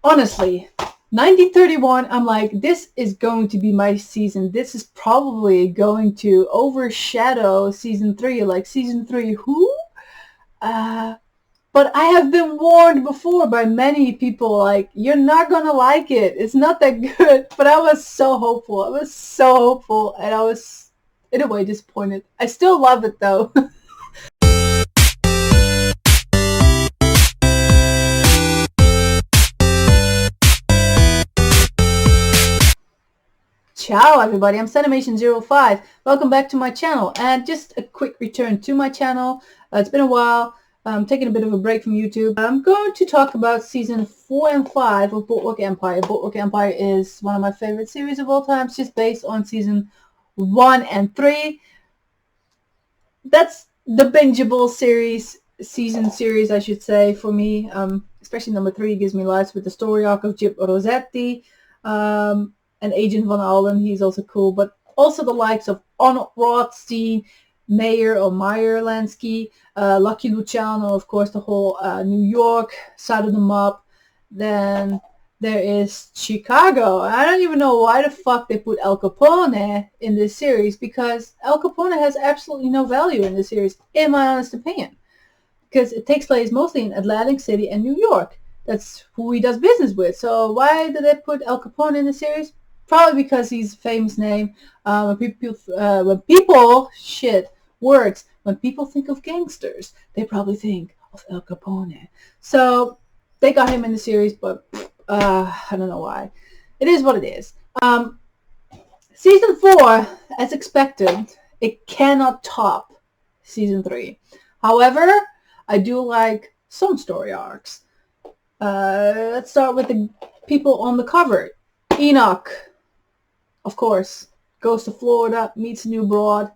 honestly, 1931, I'm like, this is going to be my season. This is probably going to overshadow season 3. Like, season 3, who? Uh, but I have been warned before by many people, like, you're not gonna like it. It's not that good. But I was so hopeful. I was so hopeful, and I was, in a way, disappointed. I still love it, though. Ciao everybody, I'm Cinimation05. Welcome back to my channel, and just a quick return to my channel. It's been a while. I'm taking a bit of a break from YouTube. I'm going to talk about season 4 and 5 of Boardwalk Empire. Boardwalk Empire is one of my favorite series of all time, just based on season 1 and 3. That's the bingeable season series, I should say, for me. Especially number 3 gives me life with the story arc of Gyp Rossetti. And Agent Van Allen, he's also cool, but also the likes of Arnold Rothstein, Meyer Lansky, Lucky Luciano, of course, the whole New York side of the mob. Then there is Chicago. I don't even know why the fuck they put Al Capone in this series, because Al Capone has absolutely no value in this series, in my honest opinion, because it takes place mostly in Atlantic City and New York. That's who he does business with. So why did they put Al Capone in the series? Probably because he's a famous name. When people think of gangsters, they probably think of Al Capone. So they got him in the series, but I don't know why. It is what it is. Season 4, as expected, it cannot top season 3. However, I do like some story arcs. Let's start with the people on the cover. Enoch, of course, goes to Florida, meets a new broad.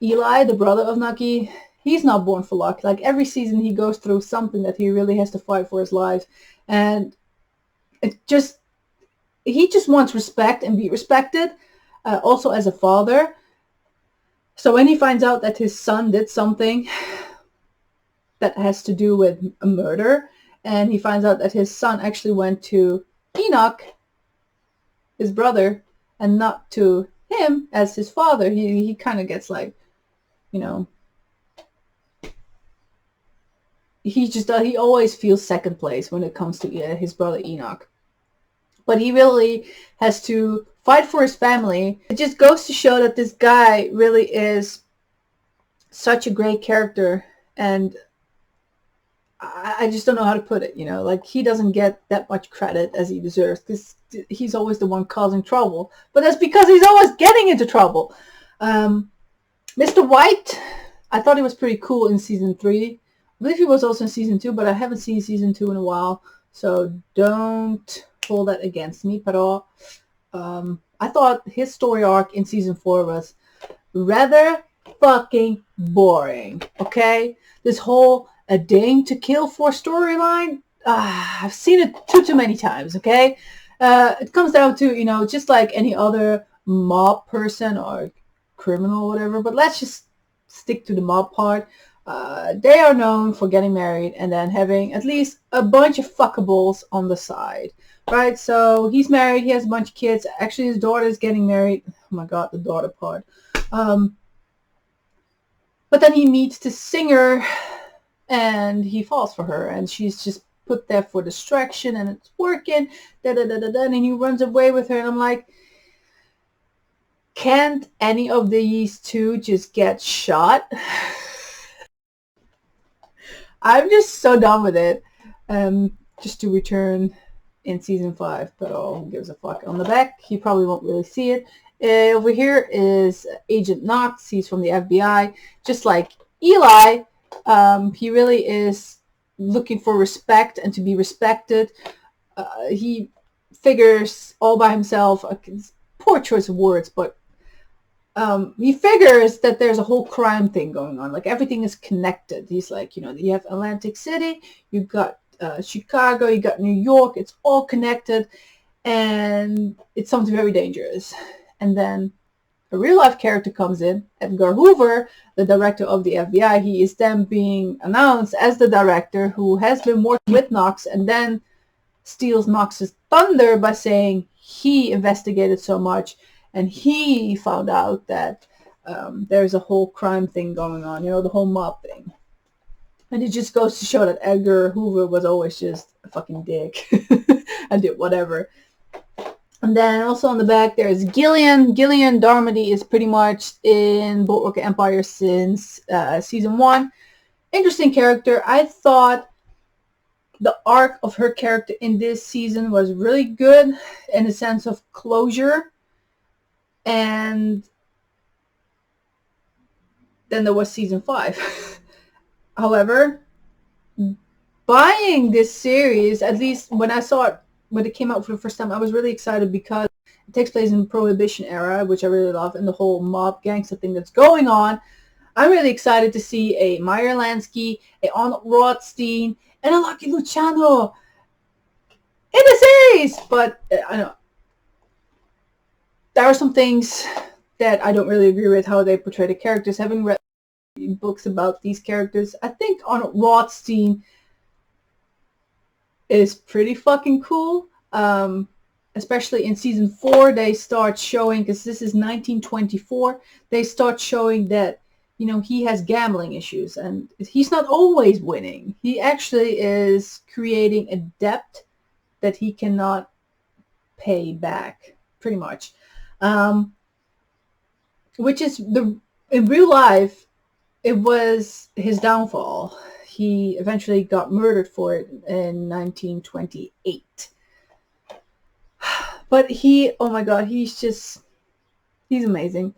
Eli, the brother of Nucky, he's not born for luck. Like, every season he goes through something that he really has to fight for his life. And he just wants respect and be respected, also as a father. So when he finds out that his son did something that has to do with a murder, and he finds out that his son actually went to Enoch, his brother, and not to him as his father, he kind of gets like, you know, he always feels second place when it comes to his brother Enoch. But he really has to fight for his family. It just goes to show that this guy really is such a great character, and I just don't know how to put it, like, he doesn't get that much credit as he deserves, because he's always the one causing trouble. But that's because he's always getting into trouble. Mr. White, I thought he was pretty cool in season 3. I believe he was also in season 2, but I haven't seen season 2 in a while, so don't hold that against me, pero I thought his story arc in season 4 was rather fucking boring, okay? This whole a dame to kill for storyline, I've seen it too many times, okay? It comes down to, just like any other mob person or criminal or whatever, but let's just stick to the mob part. They are known for getting married and then having at least a bunch of fuckables on the side, right? So he's married, he has a bunch of kids. Actually, his daughter is getting married. Oh my god, the daughter part. But then he meets the singer, and he falls for her, and she's just put there for distraction, and it's working, and he runs away with her, and I'm like, can't any of these two just get shot? I'm just so done with it. Just to return in season 5, but who gives a fuck. On the back, you probably won't really see it. Over here is Agent Knox. He's from the FBI. Just like Eli, he really is looking for respect and to be respected. He figures all by himself. Poor choice of words, but he figures that there's a whole crime thing going on. Like, everything is connected. He's like, you have Atlantic City, you've got Chicago, you got New York. It's all connected, and it's something very dangerous. And then a real life character comes in, Edgar Hoover, the director of the FBI. He is then being announced as the director who has been working with Knox and then steals Knox's thunder by saying he investigated so much and he found out that there's a whole crime thing going on, the whole mob thing. And it just goes to show that Edgar Hoover was always just a fucking dick and did whatever. And then also on the back there's Gillian. Gillian Darmody is pretty much in Boardwalk Empire since season 1. Interesting character. I thought the arc of her character in this season was really good in the sense of closure. And then there was season 5. However, buying this series, at least when I saw it, when it came out for the first time, I was really excited because it takes place in the Prohibition era, which I really love, and the whole mob gangster thing that's going on. I'm really excited to see a Meyer Lansky, a Arnold Rothstein, and a Lucky Luciano in the series. But I know there are some things that I don't really agree with how they portray the characters. Having read books about these characters, I think Arnold Rothstein is pretty fucking cool. Especially in season 4, they start showing, because this is 1924, they start showing that, he has gambling issues and he's not always winning. He actually is creating a debt that he cannot pay back, pretty much. Which is, in real life, it was his downfall. He eventually got murdered for it in 1928. But oh my god, he's amazing.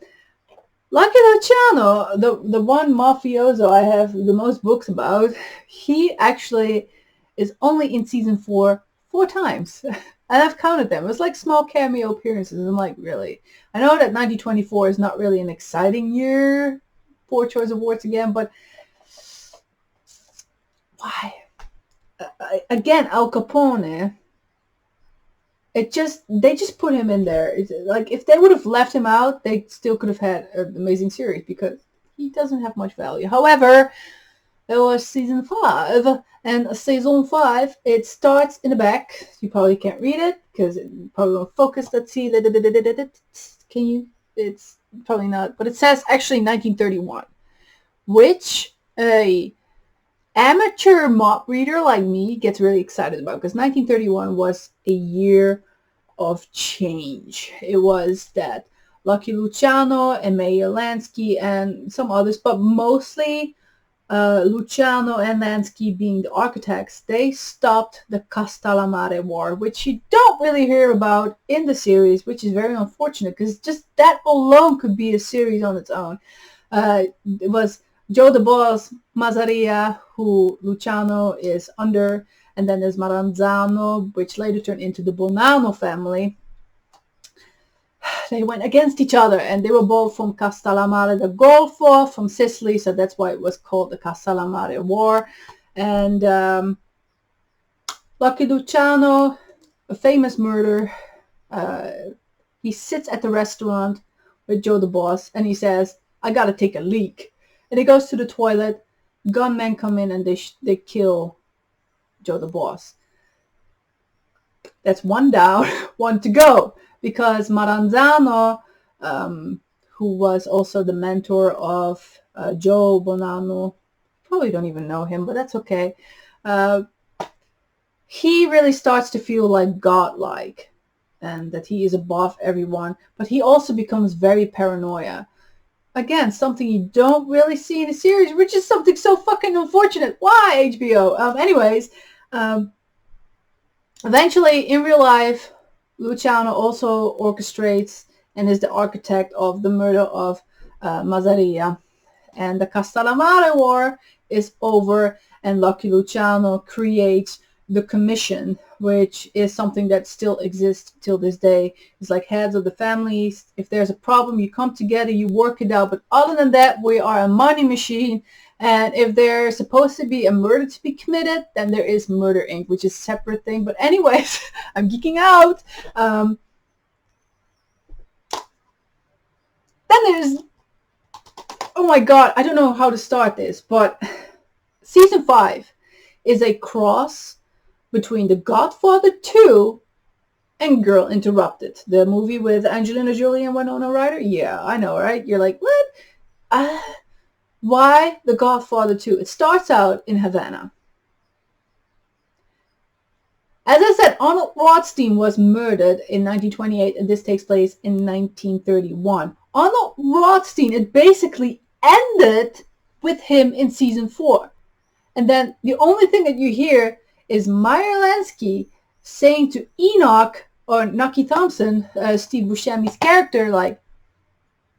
Lucky Luciano, the one mafioso I have the most books about, he actually is only in season 4 times. And I've counted them. It was like small cameo appearances. I'm like, really? I know that 1924 is not really an exciting year for Choice Awards again, but why? Again, Al Capone. They just put him in there. It's like if they would have left him out, they still could have had an amazing series because he doesn't have much value. However, there was season 5, and season 5 it starts in the back. You probably can't read it because it probably won't focus. Let's see. Can you? It's probably not, but it says actually 1931, which a amateur mop reader like me gets really excited about because 1931 was a year of change. It was that Lucky Luciano and Meyer Lansky and some others, but mostly Luciano and Lansky being the architects, they stopped the Castellamare War, which you don't really hear about in the series, which is very unfortunate because just that alone could be a series on its own. It was Joe the Boss, Mazzaria, who Luciano is under, and then there's Maranzano, which later turned into the Bonanno family. They went against each other, and they were both from Castellamare del Golfo, from Sicily, so that's why it was called the Castellamare War. And Lucky Luciano, a famous murder, he sits at the restaurant with Joe the Boss, and he says, "I gotta take a leak." And he goes to the toilet, gunmen come in, and they kill Joe the Boss. That's one down, one to go. Because Maranzano, who was also the mentor of Joe Bonanno, probably don't even know him, but that's okay. He really starts to feel like godlike and that he is above everyone. But he also becomes very paranoia. Again, something you don't really see in a series, which is something so fucking unfortunate. Why, HBO? Eventually, in real life, Luciano also orchestrates and is the architect of the murder of Mazzaria. And the Castellamare War is over, and Lucky Luciano creates the commission, which is something that still exists till this day. It's like heads of the families. If there's a problem, you come together, you work it out. But other than that, we are a money machine. And if there's supposed to be a murder to be committed, then there is Murder Inc., which is a separate thing. But anyways, I'm geeking out. Then there's, oh my god, I don't know how to start this, but season 5 is a cross between The Godfather 2 and Girl Interrupted, the movie with Angelina Jolie and Winona Ryder. Yeah, I know, right? You're like, what? Why The Godfather 2? It starts out in Havana. As I said, Arnold Rothstein was murdered in 1928, and this takes place in 1931. Arnold Rothstein, it basically ended with him in season 4. And then the only thing that you hear is Meyer Lansky saying to Enoch, or Nucky Thompson, Steve Buscemi's character, like,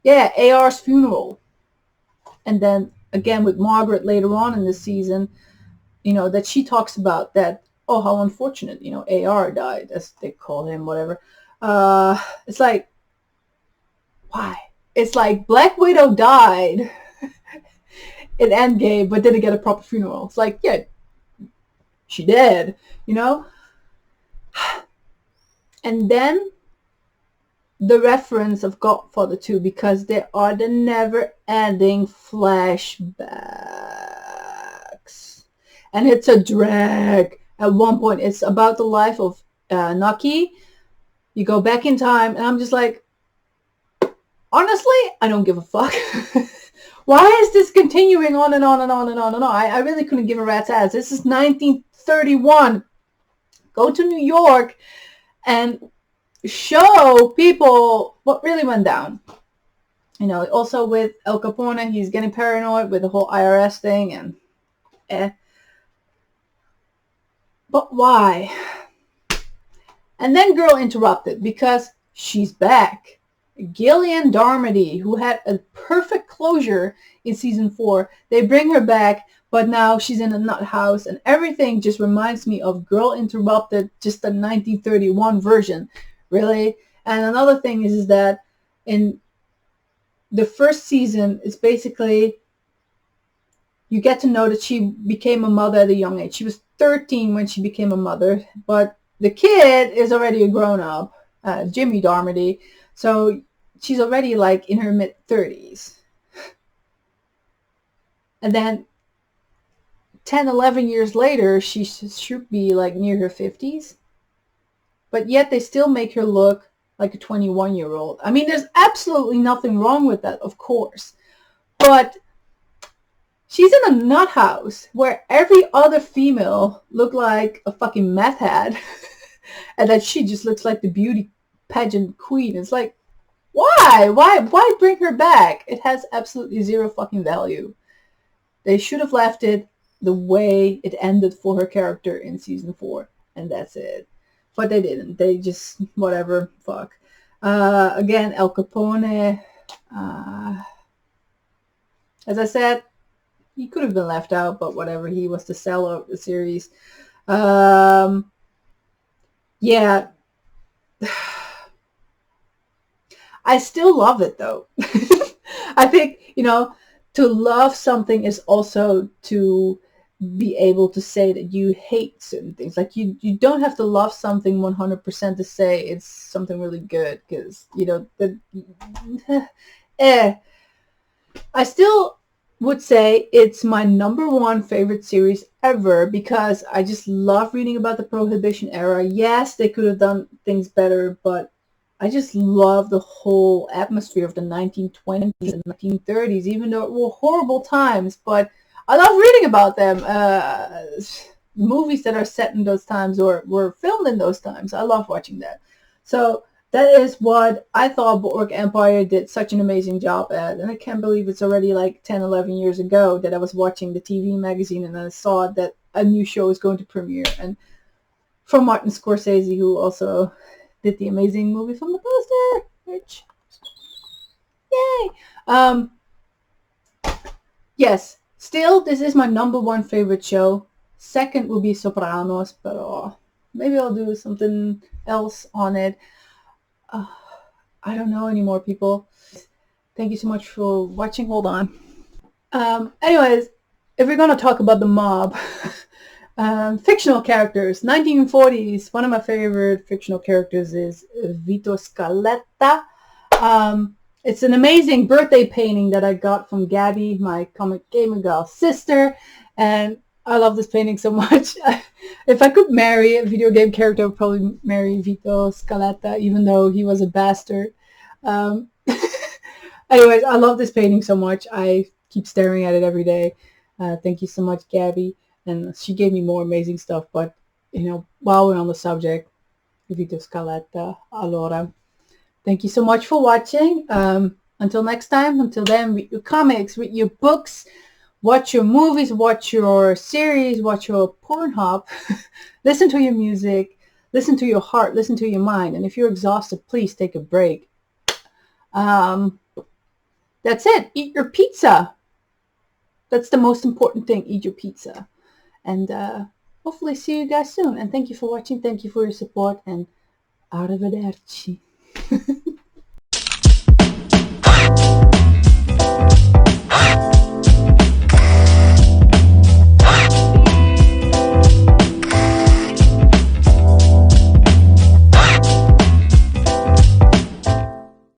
yeah, AR's funeral. And then again with Margaret later on in the season, that she talks about that, oh, how unfortunate, AR died, as they call him, whatever. It's like, why? It's like Black Widow died in Endgame, but didn't get a proper funeral. It's like, yeah, she did, And then the reference of Godfather 2, because there are the never-ending flashbacks. And it's a drag. At one point, it's about the life of Nucky. You go back in time, and I'm just like, honestly, I don't give a fuck. Why is this continuing on and on and on and on and on? I really couldn't give a rat's ass. This is 1931. Go to New York and show people what really went down. Also with Al Capone, he's getting paranoid with the whole IRS thing, and But why? And then Girl Interrupted, because she's back. Gillian Darmody, who had a perfect closure in season 4, they bring her back, but now she's in a nut house, and everything just reminds me of Girl Interrupted, just the 1931 version, really. And another thing is that in the first season, it's basically, you get to know that she became a mother at a young age. She was 13 when she became a mother, but the kid is already a grown-up, Jimmy Darmody, so she's already like in her mid-30s. And then 10, 11 years later, she should be like near her 50s. But yet they still make her look like a 21-year-old. I mean, there's absolutely nothing wrong with that, of course. But she's in a nut house where every other female looked like a fucking meth head. And that she just looks like the beauty pageant queen. It's like, why? Why bring her back? It has absolutely zero fucking value. They should have left it the way it ended for her character in season 4. And that's it. But they didn't. They just, whatever, fuck. Again, Al Capone. As I said, he could have been left out, but whatever. He was the seller of the series. Yeah. I still love it, though. I think, to love something is also to be able to say that you hate certain things. Like, you don't have to love something 100% to say it's something really good, because, I still would say it's my #1 favorite series ever, because I just love reading about the Prohibition era. Yes, they could have done things better, but I just love the whole atmosphere of the 1920s and 1930s, even though it were horrible times. But I love reading about them. Movies that are set in those times or were filmed in those times. I love watching that. So that is what I thought Boardwalk Empire did such an amazing job at. And I can't believe it's already like 10, 11 years ago that I was watching the TV magazine and I saw that a new show is going to premiere. And from Martin Scorsese, who also did the amazing movie from the poster, which, yay! Yes, still, this is my #1 favorite show. Second will be Sopranos, but maybe I'll do something else on it. I don't know anymore, people. Thank you so much for watching. Hold on. Anyways, if we're going to talk about the mob, fictional characters, 1940s, one of my favorite fictional characters is Vito Scaletta. It's an amazing birthday painting that I got from Gabby, my comic gamer girl sister, and I love this painting so much. If I could marry a video game character, I would probably marry Vito Scaletta, even though he was a bastard. Um, anyways, I love this painting so much. I keep staring at it every day. Thank you so much, Gabby. And she gave me more amazing stuff. But, while we're on the subject, Vito Scaletta, allora. Thank you so much for watching. Until next time, until then, read your comics, read your books, watch your movies, watch your series, watch your Pornhub, listen to your music, listen to your heart, listen to your mind. And if you're exhausted, please take a break. That's it. Eat your pizza. That's the most important thing. Eat your pizza. And hopefully see you guys soon. And thank you for watching. Thank you for your support. And arrivederci.